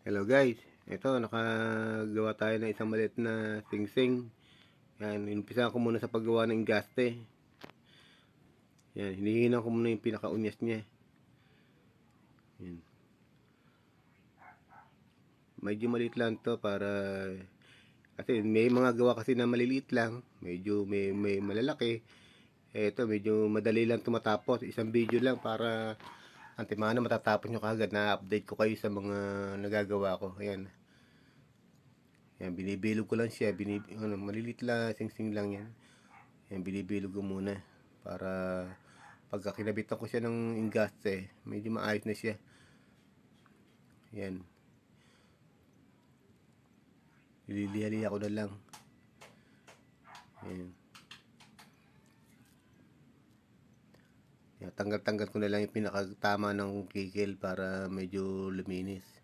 Hello guys, ito nakagawa tayo ng isang maliit na singsing. Yan, inumpisa ko muna sa paggawa ng gaste. Yan, hinihinan ko muna yung pinakaunyas niya. Yan. Medyo maliit lang to para kasi may mga gawa kasi na maliliit lang, medyo may malalaki. Ito medyo madali lang tumatapos, isang video lang para antimano matatapos nyo kagad. Na-update ko kayo sa mga nagagawa ko. Ayan. Yan, binibilog ko lang siya, maliliit lang, sing-sing lang yan. Yan, binibilog ko muna para pagka kinabitan ko siya ng ingaste, medyo maayos na siya. Yan, ililiha-liha ko na lang. Yan. Yan, tanggal-tanggal ko na lang yung pinakatama ng kikil para medyo luminis.